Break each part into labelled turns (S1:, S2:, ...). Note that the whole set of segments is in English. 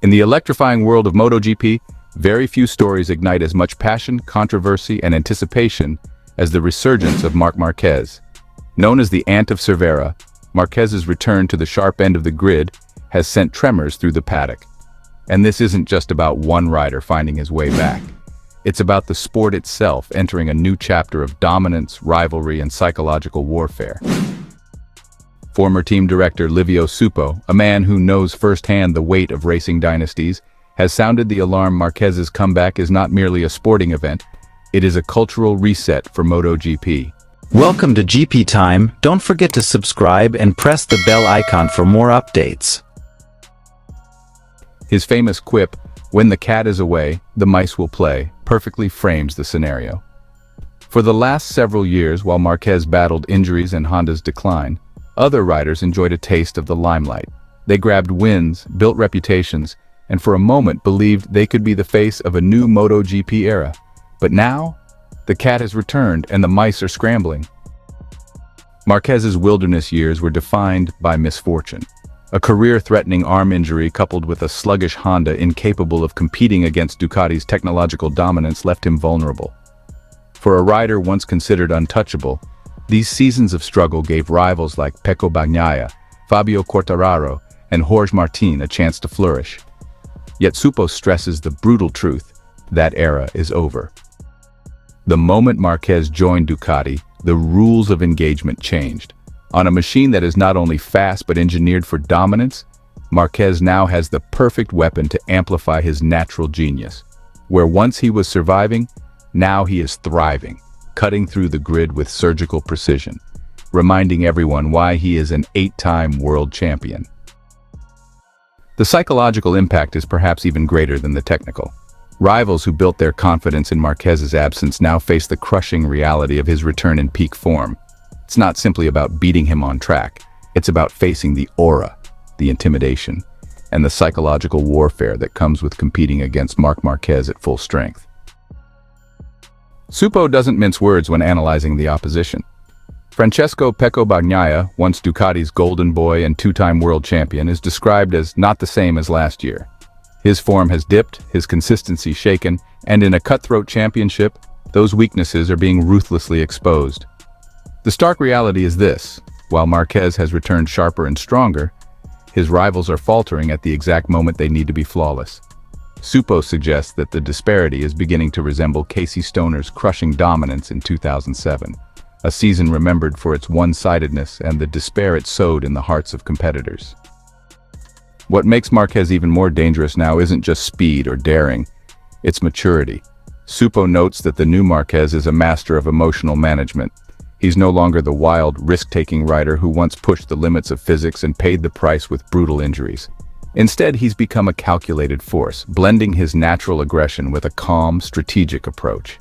S1: In the electrifying world of MotoGP, very few stories ignite as much passion, controversy, and anticipation as the resurgence of Marc Marquez. Known as the Ant of Cervera, Marquez's return to the sharp end of the grid has sent tremors through the paddock. And this isn't just about one rider finding his way back. It's about the sport itself entering a new chapter of dominance, rivalry, and psychological warfare. Former team director Livio Suppo, a man who knows firsthand the weight of racing dynasties, has sounded the alarm. Marquez's comeback is not merely a sporting event, it is a cultural reset for MotoGP.
S2: Welcome to GP Time. Don't forget to subscribe and press the bell icon for more updates.
S1: His famous quip, "When the cat is away, the mice will play," perfectly frames the scenario. For the last several years, while Marquez battled injuries and Honda's decline, other riders enjoyed a taste of the limelight. They grabbed wins, built reputations, and for a moment believed they could be the face of a new MotoGP era. But now, the cat has returned and the mice are scrambling. Marquez's wilderness years were defined by misfortune. A career-threatening arm injury coupled with a sluggish Honda incapable of competing against Ducati's technological dominance left him vulnerable. For a rider once considered untouchable, these seasons of struggle gave rivals like Pecco Bagnaia, Fabio Quartararo, and Jorge Martin a chance to flourish. Yet Suppo stresses the brutal truth: that era is over. The moment Marquez joined Ducati, the rules of engagement changed. On a machine that is not only fast but engineered for dominance, Marquez now has the perfect weapon to amplify his natural genius. Where once he was surviving, now he is thriving, cutting through the grid with surgical precision, reminding everyone why he is an 8-time world champion. The psychological impact is perhaps even greater than the technical. Rivals who built their confidence in Marquez's absence now face the crushing reality of his return in peak form. It's not simply about beating him on track, it's about facing the aura, the intimidation, and the psychological warfare that comes with competing against Marc Marquez at full strength. Suppo doesn't mince words when analyzing the opposition. Francesco Pecco Bagnaia, once Ducati's golden boy and 2-time world champion, is described as not the same as last year. His form has dipped, his consistency shaken, and in a cutthroat championship, those weaknesses are being ruthlessly exposed. The stark reality is this: while Marquez has returned sharper and stronger, his rivals are faltering at the exact moment they need to be flawless. Suppo suggests that the disparity is beginning to resemble Casey Stoner's crushing dominance in 2007, a season remembered for its one-sidedness and the despair it sowed in the hearts of competitors. What makes Marquez even more dangerous now isn't just speed or daring, it's maturity. Suppo notes that the new Marquez is a master of emotional management. He's no longer the wild, risk-taking rider who once pushed the limits of physics and paid the price with brutal injuries. Instead, he's become a calculated force, blending his natural aggression with a calm, strategic approach.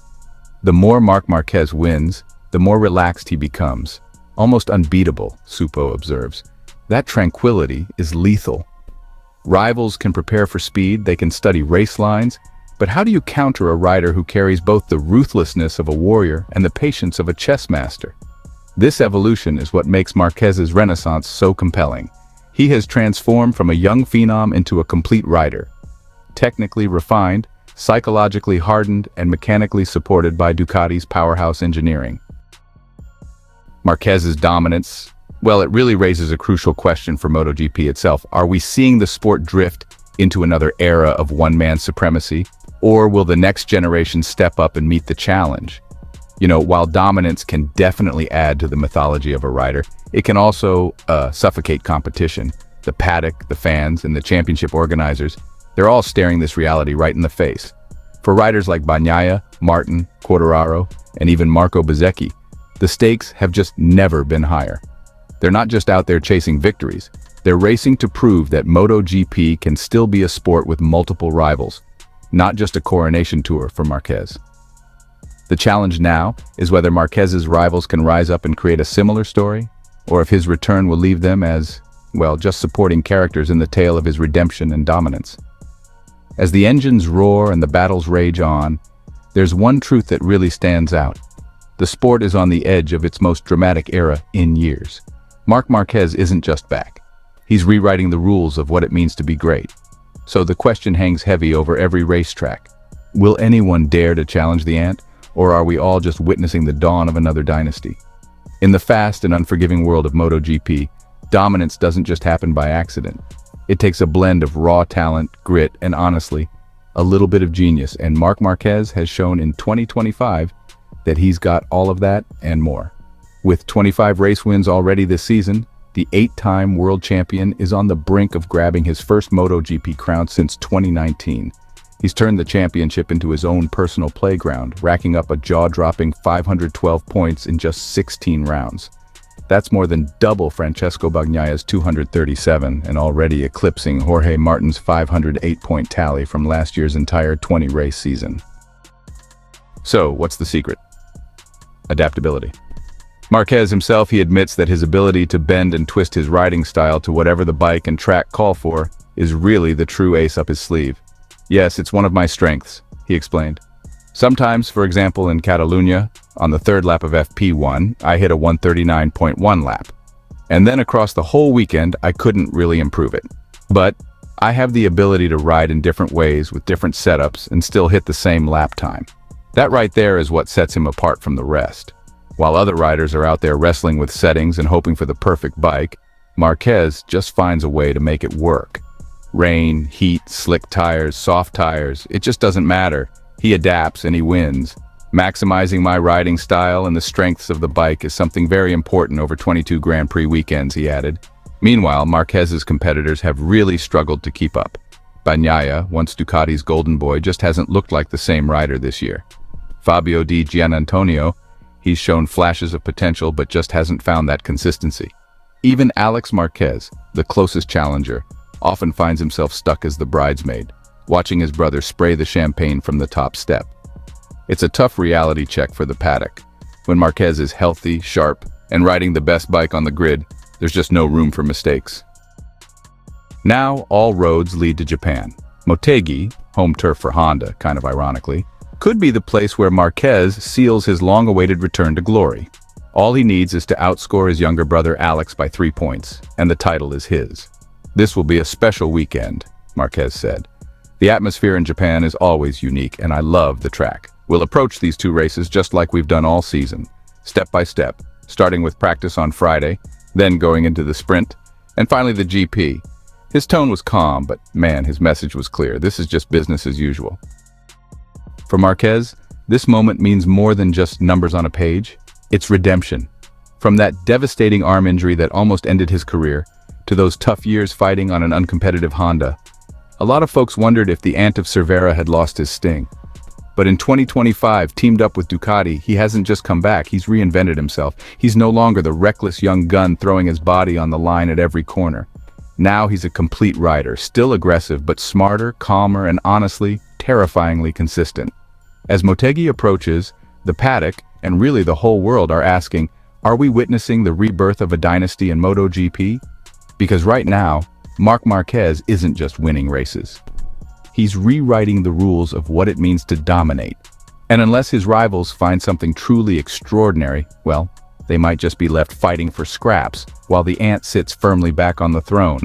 S1: The more Marc Marquez wins, the more relaxed he becomes. Almost unbeatable, Suppo observes. That tranquility is lethal. Rivals can prepare for speed, they can study race lines, but how do you counter a rider who carries both the ruthlessness of a warrior and the patience of a chess master? This evolution is what makes Marquez's renaissance so compelling. He has transformed from a young phenom into a complete rider, technically refined, psychologically hardened, and mechanically supported by Ducati's powerhouse engineering. Marquez's dominance, well, it really raises a crucial question for MotoGP itself. Are we seeing the sport drift into another era of one-man supremacy? Or will the next generation step up and meet the challenge? While dominance can definitely add to the mythology of a rider, it can also suffocate competition. The paddock, the fans, and the championship organizers, they're all staring this reality right in the face. For riders like Bagnaia, Martin, Quartararo, and even Marco Bezzecchi, the stakes have just never been higher. They're not just out there chasing victories, they're racing to prove that MotoGP can still be a sport with multiple rivals, not just a coronation tour for Marquez. The challenge now is whether Marquez's rivals can rise up and create a similar story, or if his return will leave them as, well, just supporting characters in the tale of his redemption and dominance. As the engines roar and the battles rage on, there's one truth that really stands out. The sport is on the edge of its most dramatic era in years. Marc Marquez isn't just back. He's rewriting the rules of what it means to be great. So the question hangs heavy over every racetrack. Will anyone dare to challenge the Ant, or are we all just witnessing the dawn of another dynasty? In the fast and unforgiving world of MotoGP, dominance doesn't just happen by accident. It takes a blend of raw talent, grit, and honestly, a little bit of genius, and Marc Marquez has shown in 2025 that he's got all of that and more. With 25 race wins already this season, the 8-time world champion is on the brink of grabbing his first MotoGP crown since 2019. He's turned the championship into his own personal playground, racking up a jaw-dropping 512 points in just 16 rounds. That's more than double Francesco Bagnaia's 237 and already eclipsing Jorge Martin's 508-point tally from last year's entire 20-race season. So, what's the secret? Adaptability. Marquez himself, he admits that his ability to bend and twist his riding style to whatever the bike and track call for is really the true ace up his sleeve. Yes, it's one of my strengths, he explained. Sometimes, for example, in Catalunya, on the third lap of FP1, I hit a 139.1 lap. And then across the whole weekend, I couldn't really improve it. But I have the ability to ride in different ways with different setups and still hit the same lap time. That right there is what sets him apart from the rest. While other riders are out there wrestling with settings and hoping for the perfect bike, Marquez just finds a way to make it work. Rain, heat, slick tires, soft tires, it just doesn't matter. He adapts and he wins. Maximizing my riding style and the strengths of the bike is something very important over 22 Grand Prix weekends, he added. Meanwhile, Marquez's competitors have really struggled to keep up. Bagnaia, once Ducati's golden boy, just hasn't looked like the same rider this year. Fabio Di Giannantonio, he's shown flashes of potential but just hasn't found that consistency. Even Alex Marquez, the closest challenger, often finds himself stuck as the bridesmaid, watching his brother spray the champagne from the top step. It's a tough reality check for the paddock. When Marquez is healthy, sharp, and riding the best bike on the grid, there's just no room for mistakes. Now, all roads lead to Japan. Motegi, home turf for Honda, kind of ironically, could be the place where Marquez seals his long-awaited return to glory. All he needs is to outscore his younger brother Alex by 3 points, and the title is his. This will be a special weekend, Marquez said. The atmosphere in Japan is always unique, and I love the track. We'll approach these two races just like we've done all season, step by step, starting with practice on Friday, then going into the sprint, and finally the GP. His tone was calm, but man, his message was clear. This is just business as usual. For Marquez, this moment means more than just numbers on a page. It's redemption. From that devastating arm injury that almost ended his career, to those tough years fighting on an uncompetitive Honda, a lot of folks wondered if the Ant of Cervera had lost his sting. But in 2025, teamed up with Ducati, he hasn't just come back, he's reinvented himself. He's no longer the reckless young gun throwing his body on the line at every corner. Now he's a complete rider, still aggressive, but smarter, calmer, and honestly, terrifyingly consistent. As Motegi approaches, the paddock, and really the whole world, are asking, are we witnessing the rebirth of a dynasty in MotoGP? Because right now, Marc Marquez isn't just winning races. He's rewriting the rules of what it means to dominate. And unless his rivals find something truly extraordinary, well, they might just be left fighting for scraps while the Ant sits firmly back on the throne.